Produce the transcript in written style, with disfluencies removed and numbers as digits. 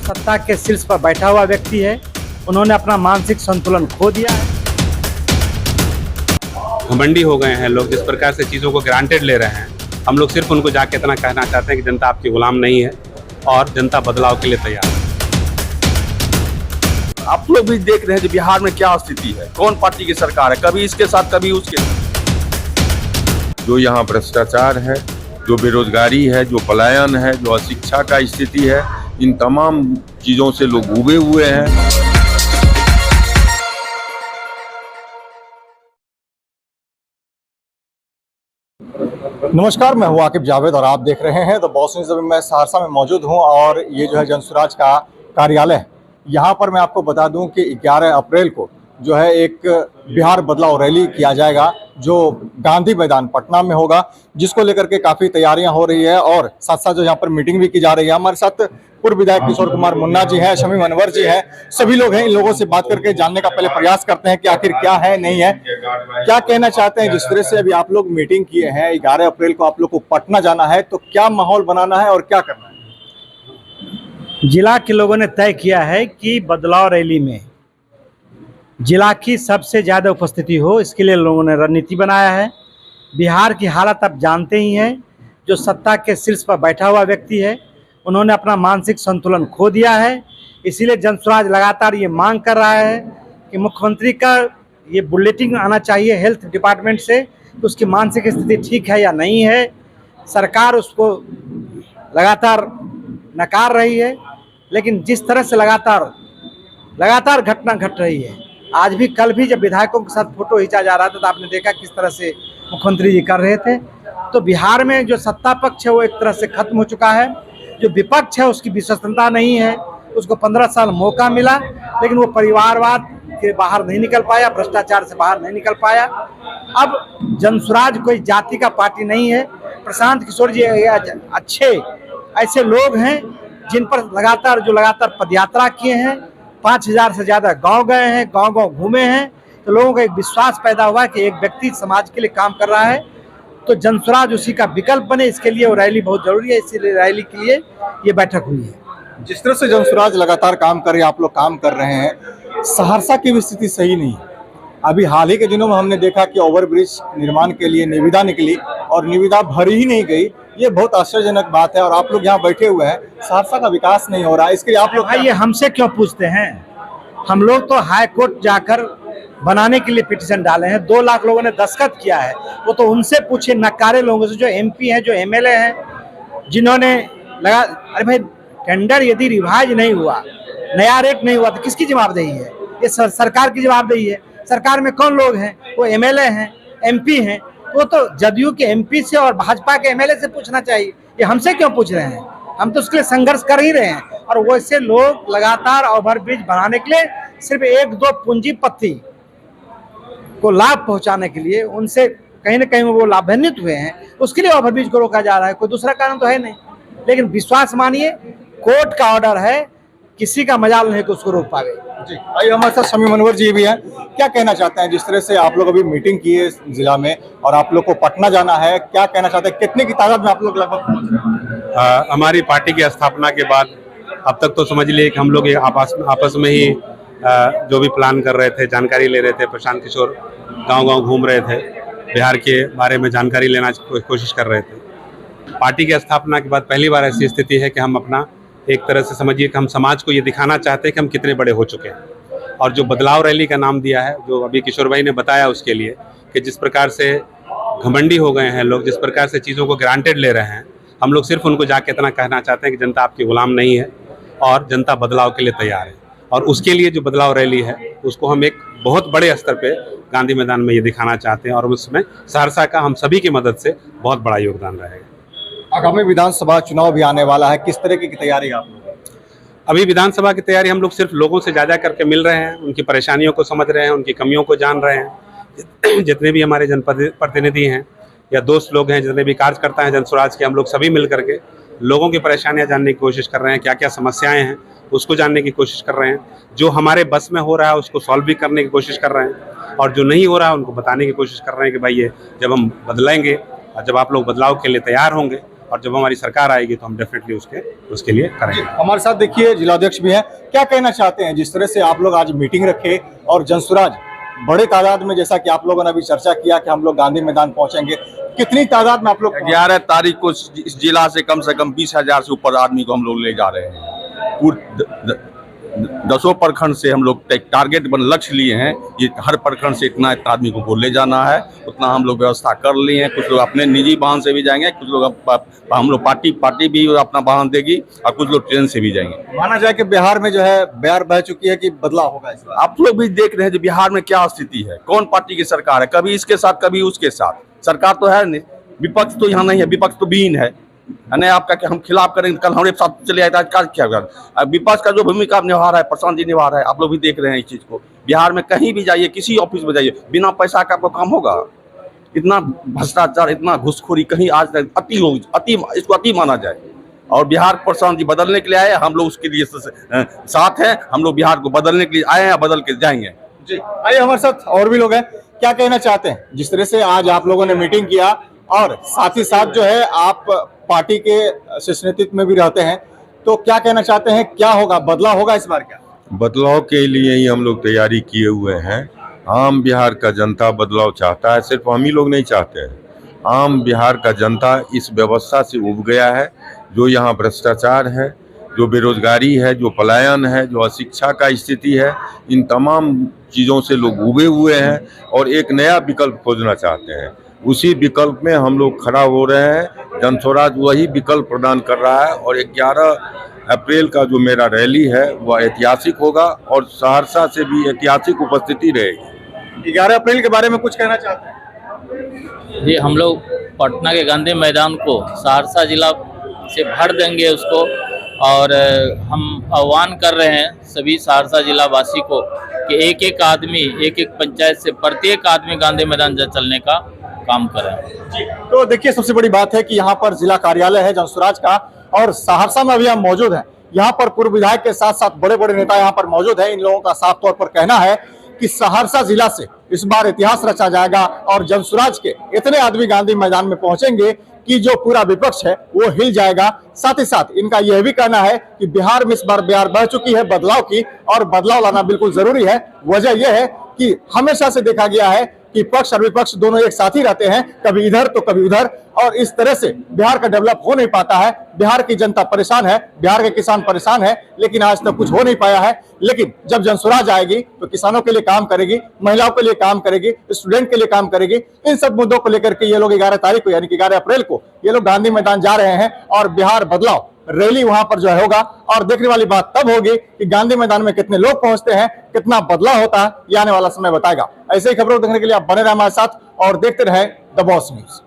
सत्ता के शीर्ष पर बैठा हुआ व्यक्ति है, उन्होंने अपना मानसिक संतुलन खो दिया है। घमंडी हो गए हैं लोग, जिस प्रकार से चीज़ों को ग्रांटेड ले रहे हैं। हम लोग सिर्फ उनको जाके इतना कहना चाहते हैं कि जनता आपकी गुलाम नहीं है और जनता बदलाव के लिए तैयार है। आप लोग भी देख रहे हैं कि बिहार में क्या स्थिति है, कौन पार्टी की सरकार है, कभी इसके साथ कभी उसके साथ। जो यहाँ भ्रष्टाचार है, जो बेरोजगारी है, जो पलायन है, जो अशिक्षा का स्थिति है, इन तमाम चीजों से लोग उबे हुए हैं। नमस्कार, मैं हूं आकिब जावेद और आप देख रहे हैं द बॉस न्यूज़। अभी मैं सहरसा में मौजूद हूं और ये जो है जनसुराज का कार्यालय है। यहाँ पर मैं आपको बता दूं कि 11 अप्रैल को जो है एक बिहार बदलाव रैली किया जाएगा, जो गांधी मैदान पटना में होगा, जिसको लेकर के काफ़ी तैयारियां हो रही है और साथ साथ जो यहाँ पर मीटिंग भी की जा रही है। हमारे साथ पूर्व विधायक किशोर कुमार मुन्ना जी हैं, शमीम अनवर जी हैं, सभी लोग हैं। इन लोगों से बात करके जानने का पहले प्रयास करते हैं कि आखिर क्या है, नहीं है, क्या कहना चाहते हैं। जिस तरह से अभी आप लोग मीटिंग किए हैं, 11 अप्रैल को आप लोग को पटना जाना है, तो क्या माहौल बनाना है और क्या करना है? जिला के लोगों ने तय किया है कि बदलाव रैली में जिला की सबसे ज़्यादा उपस्थिति हो, इसके लिए लोगों ने रणनीति बनाया है। बिहार की हालत आप जानते ही हैं, जो सत्ता के शीर्ष पर बैठा हुआ व्यक्ति है, उन्होंने अपना मानसिक संतुलन खो दिया है। इसीलिए जनसुराज लगातार ये मांग कर रहा है कि मुख्यमंत्री का ये बुलेटिन आना चाहिए हेल्थ डिपार्टमेंट से कि उसकी मानसिक स्थिति ठीक है या नहीं है। सरकार उसको लगातार नकार रही है, लेकिन जिस तरह से लगातार घटना घट रही है, आज भी कल भी जब विधायकों के साथ फोटो खींचा जा रहा था तो आपने देखा किस तरह से मुख्यमंत्री जी कर रहे थे। तो बिहार में जो सत्ता पक्ष है वो एक तरह से खत्म हो चुका है। जो विपक्ष है उसकी विश्वसनीयता नहीं है। उसको 15 साल मौका मिला, लेकिन वो परिवारवाद के बाहर नहीं निकल पाया, भ्रष्टाचार से बाहर नहीं निकल पाया। अब जनसुराज कोई जाति का पार्टी नहीं है। प्रशांत किशोर जी अच्छे ऐसे लोग हैं जिन पर लगातार पदयात्रा किए हैं, 5000 से ज़्यादा गांव गए हैं, गांव घूमे हैं, तो लोगों का एक विश्वास पैदा हुआ कि एक व्यक्ति समाज के लिए काम कर रहा है, तो जनसुराज उसी का विकल्प बने। इसके लिए वो रैली बहुत जरूरी है, इसीलिए रैली के लिए ये बैठक हुई है। जिस तरह से जनसुराज लगातार काम कर रही है, आप लोग काम कर रहे हैं, सहरसा की भी स्थिति सही नहीं है। अभी हाल ही के दिनों में हमने देखा कि ओवरब्रिज निर्माण के लिए निविदा निकली और निविदा भरी ही नहीं गई। ये बहुत आश्चर्यजनक बात है और आप लोग यहाँ बैठे हुए हैं, सहरसा का विकास नहीं हो रहा है, इसके लिए आप लोग भाई ये हमसे क्यों पूछते हैं? हम लोग तो हाई कोर्ट जाकर बनाने के लिए पिटीशन डाले हैं। 2 लाख लोगों ने दस्तखत किया है, वो तो उनसे पूछे, नकारे लोगों से, जो MP हैं, जो MLA हैं, जिन्होंने लगा। अरे भाई, टेंडर यदि रिवाइज नहीं हुआ, नया रेट नहीं हुआ, तो किसकी जवाबदेही है? ये सरकार की जवाबदेही है। सरकार में कौन लोग हैं? वो MLA हैं, MP हैं। वो तो जदयू के MP से और भाजपा के MLA से पूछना चाहिए। ये हमसे क्यों पूछ रहे हैं? हम तो उसके लिए संघर्ष कर ही रहे हैं। और वैसे लोग लगातार ओवरब्रिज बनाने के लिए सिर्फ 1-2 पूंजीपति को लाभ पहुंचाने के लिए उनसे कहीं ना कहीं वो लाभान्वित हुए हैं, उसके लिए ओवरब्रिज को रोका जा रहा है। कोई दूसरा कारण तो है नहीं। लेकिन विश्वास मानिए, कोर्ट का ऑर्डर है, किसी का मजाल नहीं कि उसको रोक पावे। जी, आइए हमारे साथ शमीम अनवर जी भी हैं। क्या कहना चाहते हैं? जिस तरह से आप लोग अभी मीटिंग की है जिला में और आप लोग को पटना जाना है, क्या कहना चाहते हैं? कितने की तादाद में आप लोग लगभग पहुंच रहे हैं? हमारी पार्टी की स्थापना के बाद अब तक तो समझ लिए कि हम लोग आपस में ही जो भी प्लान कर रहे थे, जानकारी ले रहे थे। प्रशांत किशोर गांव घूम रहे थे, बिहार के बारे में जानकारी लेना कोशिश कर रहे थे। पार्टी की स्थापना के बाद पहली बार ऐसी स्थिति है कि हम अपना एक तरह से समझिए कि हम समाज को ये दिखाना चाहते हैं कि हम कितने बड़े हो चुके हैं। और जो बदलाव रैली का नाम दिया है, जो अभी किशोर भाई ने बताया, उसके लिए कि जिस प्रकार से घमंडी हो गए हैं लोग, जिस प्रकार से चीज़ों को ग्रांटेड ले रहे हैं, हम लोग सिर्फ उनको जाके इतना कहना चाहते हैं कि जनता आपकी गुलाम नहीं है और जनता बदलाव के लिए तैयार है। और उसके लिए जो बदलाव रैली है, उसको हम एक बहुत बड़े स्तर पे गांधी मैदान में ये दिखाना चाहते हैं और उसमें सहरसा का हम सभी की मदद से बहुत बड़ा योगदान रहेगा। आगामी विधानसभा चुनाव भी आने वाला है, किस तरह की तैयारी आप लोग? अभी विधानसभा की तैयारी हम लोग सिर्फ लोगों से ज़्यादा करके मिल रहे हैं, उनकी परेशानियों को समझ रहे हैं, उनकी कमियों को जान रहे हैं। जितने भी हमारे जनपद प्रतिनिधि हैं या दोस्त लोग हैं, जितने भी कार्यकर्ता हैं जनसुराज के, हम लोग सभी मिल करके लोगों की परेशानियां जानने की कोशिश कर रहे हैं। क्या क्या समस्याएं हैं उसको जानने की कोशिश कर रहे हैं। जो हमारे बस में हो रहा है उसको सॉल्व भी करने की कोशिश कर रहे हैं, और जो नहीं हो रहा है उनको बताने की कोशिश कर रहे हैं कि भाई ये जब हम बदलेंगे और जब आप लोग बदलाव के लिए तैयार होंगे और जब हमारी सरकार आएगी तो हम डेफिनेटली उसके लिए करेंगे। हमारे साथ देखिए जिलाध्यक्ष भी हैं, क्या कहना चाहते हैं जिस तरह से आप लोग आज मीटिंग रखे और जनसुराज बड़े तादाद में, जैसा कि आप लोगों ने अभी चर्चा किया कि हम लोग गांधी मैदान पहुंचेंगे, कितनी तादाद में आप लोग? 11 तारीख को इस जिला से कम 20,000 से ऊपर आदमी को हम लोग ले जा रहे हैं। 10 प्रखंड से हम लोग टारगेट लक्ष्य लिए हैं, ये हर प्रखंड से इतना आदमी को ले जाना है, उतना हम लोग व्यवस्था कर लिए हैं। कुछ लोग अपने निजी वाहन से भी जाएंगे, कुछ लोग हम लोग पार्टी भी अपना वाहन देगी और कुछ लोग ट्रेन से भी जाएंगे। माना जाए कि बिहार में जो है बयार बह चुकी है कि बदलाव होगा इस बार। आप लोग भी देख रहे हैं जो बिहार में क्या स्थिति है, कौन पार्टी की सरकार है, कभी इसके साथ कभी उसके साथ। सरकार तो है नहीं, विपक्ष तो यहाँ नहीं है, विपक्ष तो बीन है नहीं। आपका क्या हम खिलाफ करेंगे, कल हमारे साथ चले आए क्या कर। विपक्ष का जो भूमिका निभा रहा है प्रशांत जी निभा रहा है, आप लोग भी देख रहे हैं इस चीज को। बिहार में कहीं भी जाइए, किसी ऑफिस में जाइए, बिना पैसा का आपको काम होगा? इतना भ्रष्टाचार, इतना घुसखोरी कहीं आज तक इसको अति माना जाए। और बिहार प्रशांत जी बदलने के लिए आए, हम लोग उसके लिए साथ हैं, हम लोग बिहार को बदलने के लिए आए हैं, बदल के जाएंगे। जी आइए, हमारे साथ और भी लोग हैं, क्या कहना चाहते हैं जिस तरह से आज आप लोगों ने मीटिंग किया और साथ ही साथ जो है आप पार्टी के शीर्ष नेतृत्व में भी रहते हैं, तो क्या कहना चाहते हैं, क्या होगा, बदलाव होगा इस बार? क्या बदलाव के लिए ही हम लोग तैयारी किए हुए हैं। आम बिहार का जनता बदलाव चाहता है, सिर्फ हम ही लोग नहीं चाहते हैं। आम बिहार का जनता इस व्यवस्था से उब गया है, जो यहाँ भ्रष्टाचार है, जो बेरोजगारी है, जो पलायन है, जो अशिक्षा का स्थिति है, इन तमाम चीज़ों से लोग उबे हुए हैं और एक नया विकल्प खोजना चाहते हैं। उसी विकल्प में हम लोग खड़ा हो रहे हैं। जनस्वराज वही विकल्प प्रदान कर रहा है और 11 अप्रैल का जो मेरा रैली है वह ऐतिहासिक होगा और सहरसा से भी ऐतिहासिक उपस्थिति रहेगी। 11 अप्रैल के बारे में कुछ कहना चाहते हैं? जी, हम लोग पटना के गांधी मैदान को सहरसा जिला से भर देंगे उसको, और हम आह्वान कर रहे हैं सभी सहरसा जिला वासी को कि एक एक आदमी, एक एक पंचायत से प्रत्येक आदमी गांधी मैदान चलने का काम करें। तो देखिए, सबसे बड़ी बात है कि यहाँ पर जिला कार्यालय है जनसुराज का और सहरसा में अभी हम मौजूद हैं। यहाँ पर पूर्व विधायक के साथ साथ बड़े बड़े नेता यहाँ पर मौजूद हैं। इन लोगों का साफ तौर पर कहना है कि सहरसा जिला से इस बार इतिहास रचा जाएगा और जनसुराज के इतने आदमी गांधी मैदान में पहुंचेंगे कि जो पूरा विपक्ष है वो हिल जाएगा। साथ ही साथ इनका यह भी कहना है कि बिहार में इस बार बयार बह चुकी है बदलाव की और बदलाव लाना बिल्कुल जरूरी है। वजह यह है कि हमेशा से देखा गया है कि पक्ष और विपक्ष दोनों एक साथ ही रहते हैं, कभी इधर तो कभी उधर, और इस तरह से बिहार का डेवलप हो नहीं पाता है। बिहार की जनता परेशान है, बिहार के किसान परेशान है, लेकिन आज तक कुछ हो नहीं पाया है। लेकिन जब जनसुराज आएगी तो किसानों के लिए काम करेगी, महिलाओं के लिए काम करेगी, स्टूडेंट के लिए काम करेगी। इन सब मुद्दों को लेकर के ये लोग 11 तारीख को यानी कि 11 अप्रैल को ये लोग गांधी मैदान जा रहे हैं और बिहार बदलाव रैली वहां पर जो है होगा। और देखने वाली बात तब होगी कि गांधी मैदान में कितने लोग पहुंचते हैं, कितना बदलाव होता है, ये आने वाला समय बताएगा। ऐसे ही खबरों देखने के लिए आप बने रहे हमारे साथ और देखते रहे द बॉस न्यूज।